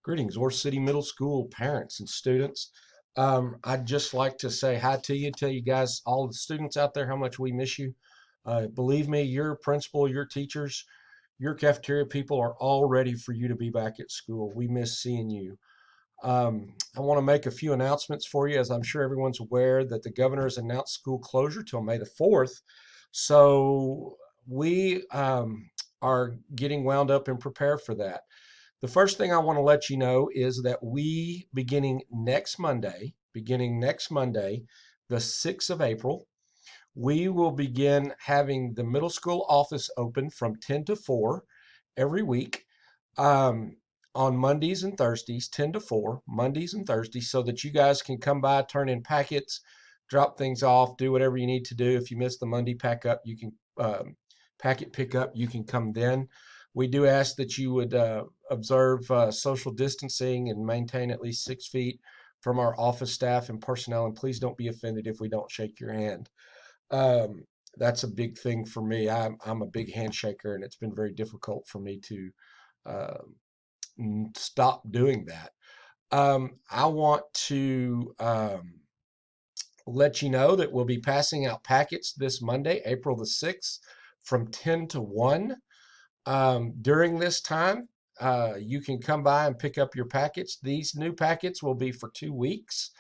Greetings, Ore City Middle School parents and students. I'd just like to say hi to you, tell you guys, all the students out there, how much we miss you. Believe me, your principal, your teachers, your cafeteria people are all ready for you to be back at school. We miss seeing you. I want to make a few announcements for you, as I'm sure everyone's aware that the governor has announced school closure till May the 4th. So we are getting wound up and prepared for that. The first thing I want to let you know is that we, beginning next Monday, the 6th of April, we will begin having the middle school office open from 10 to 4 every week, um, on Mondays and Thursdays, 10 to 4, Mondays and Thursdays, so that you guys can come by, turn in packets, drop things off, do whatever you need to do. If you miss the Monday pack up, you can packet pickup, you can come then. We do ask that you would observe social distancing and maintain at least 6 feet from our office staff and personnel. And please don't be offended if we don't shake your hand. Um, that's a big thing for me. I'm a big handshaker, and it's been very difficult for me to uh, stop doing that. I want to let you know that we'll be passing out packets this Monday, April the 6th, from 10 to 1. During this time, you can come by and pick up your packets. These new packets will be for 2 weeks.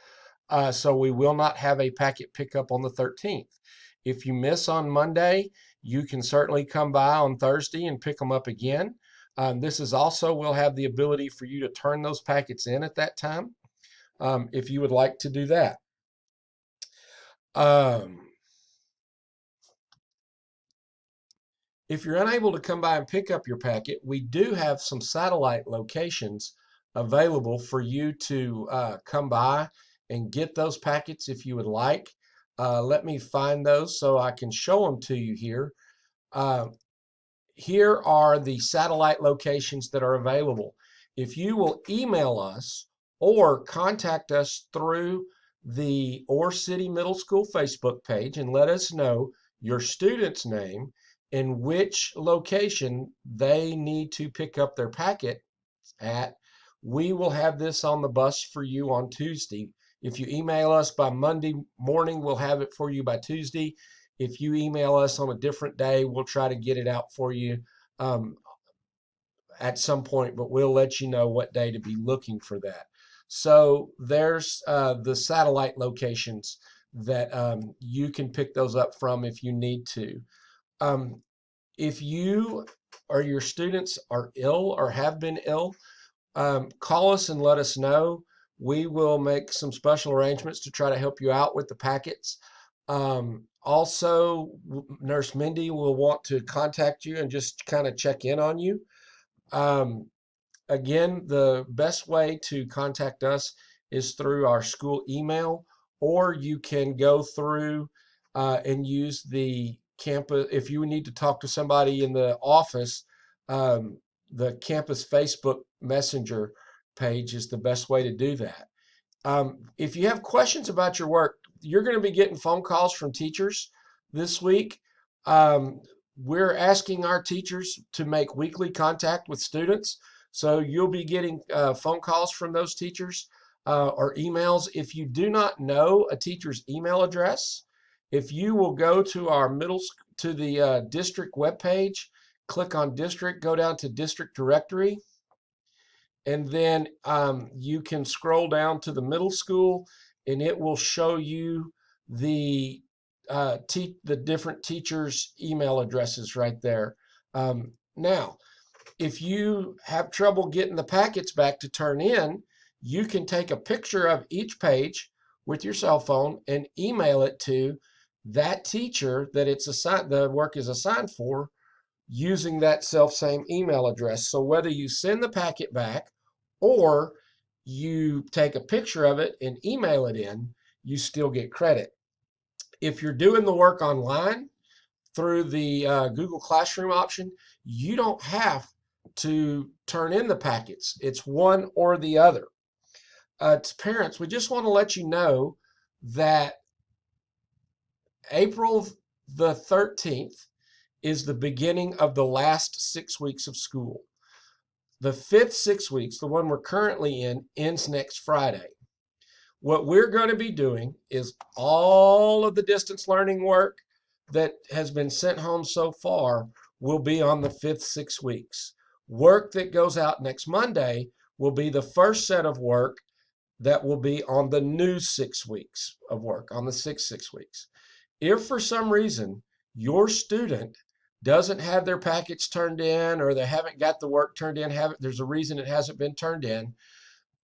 So we will not have a packet pickup on the 13th. If you miss on Monday, you can certainly come by on Thursday and pick them up again. This is also, we'll have the ability for you to turn those packets in at that time, if you would like to do that. Um, If you're unable to come by and pick up your packet, we do have some satellite locations available for you to come by and get those packets if you would like. Let me find those so I can show them to you here. Uh, Here are the satellite locations that are available. If you will email us or contact us through the Ore City Middle School Facebook page and let us know your student's name and which location they need to pick up their packet at, we will have this on the bus for you on Tuesday. If you email us by Monday morning, we'll have it for you by Tuesday. If you email us on a different day, we'll try to get it out for you um, at some point, but we'll let you know what day to be looking for that. So there's the satellite locations that you can pick those up from if you need to. Um, if you or your students are ill or have been ill, call us and let us know. We will make some special arrangements to try to help you out with the packets. Also, Nurse Mindy will want to contact you and just kind of check in on you. Um, Again, the best way to contact us is through our school email, or you can go through and use the campus. If you need to talk to somebody in the office, um, the campus Facebook Messenger page is the best way to do that. If you have questions about your work, you're going to be getting phone calls from teachers this week. Um, we're asking our teachers to make weekly contact with students. So you'll be getting phone calls from those teachers or emails. If you do not know a teacher's email address, if you will go to our to the district webpage, click on district, go down to district directory, and then you can scroll down to the middle school and it will show you the the different teachers' email addresses right there. Now, if you have trouble getting the packets back to turn in, you can take a picture of each page with your cell phone and email it to that teacher that it's assigned, the work is assigned for, using that self same email address. So whether you send the packet back or you take a picture of it and email it in, you still get credit. If you're doing the work online through the Google Classroom option, you don't have to turn in the packets. It's one or the other. To parents, we just want to let you know that April the 13th is the beginning of the last 6 weeks of school. The fifth 6 weeks, the one we're currently in, ends next Friday. What we're going to be doing is all of the distance learning work that has been sent home so far will be on the fifth 6 weeks. Work that goes out next Monday will be the first set of work that will be on the new 6 weeks of work, on the sixth 6 weeks. If for some reason your student doesn't have their package turned in, or they haven't got the work turned in, there's a reason it hasn't been turned in,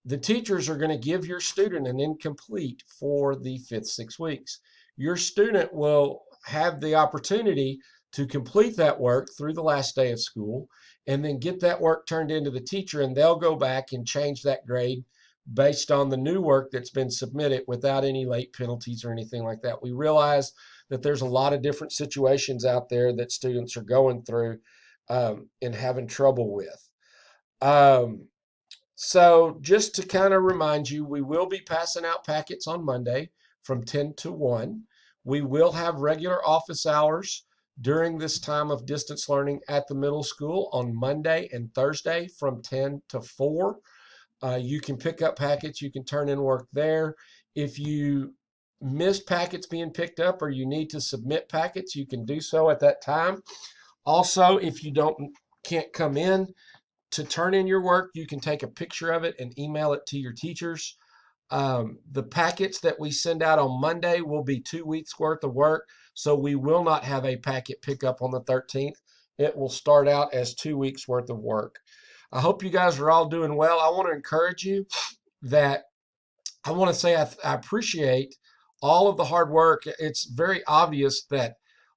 the teachers are going to give your student an incomplete for the fifth 6 weeks. Your student will have the opportunity to complete that work through the last day of school and then get that work turned into the teacher, and they'll go back and change that grade based on the new work that's been submitted without any late penalties or anything like that. We realize that there's a lot of different situations out there that students are going through and having trouble with. So just to kind of remind you, we will be passing out packets on Monday from 10 to 1. We will have regular office hours during this time of distance learning at the middle school on Monday and Thursday from 10 to 4. You can pick up packets, you can turn in work there. If you miss packets being picked up or you need to submit packets, you can do so at that time. Also, if you can't come in to turn in your work, you can take a picture of it and email it to your teachers. The packets that we send out on Monday will be 2 weeks worth of work, so we will not have a packet pickup on the 13th. It will start out as 2 weeks worth of work. I hope you guys are all doing well. I want to encourage you that I want to say I appreciate all of the hard work. It's very obvious that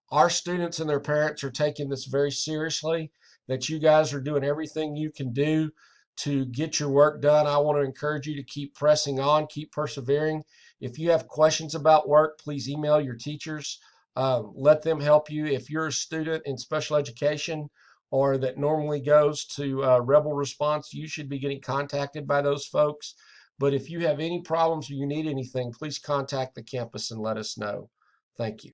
our students and their parents are taking this very seriously, that you guys are doing everything you can do to get your work done. I want to encourage you to keep pressing on, keep persevering. If you have questions about work, please email your teachers. Let them help you. If you're a student in special education or that normally goes to Rebel Response, you should be getting contacted by those folks. But if you have any problems or you need anything, please contact the campus and let us know. Thank you.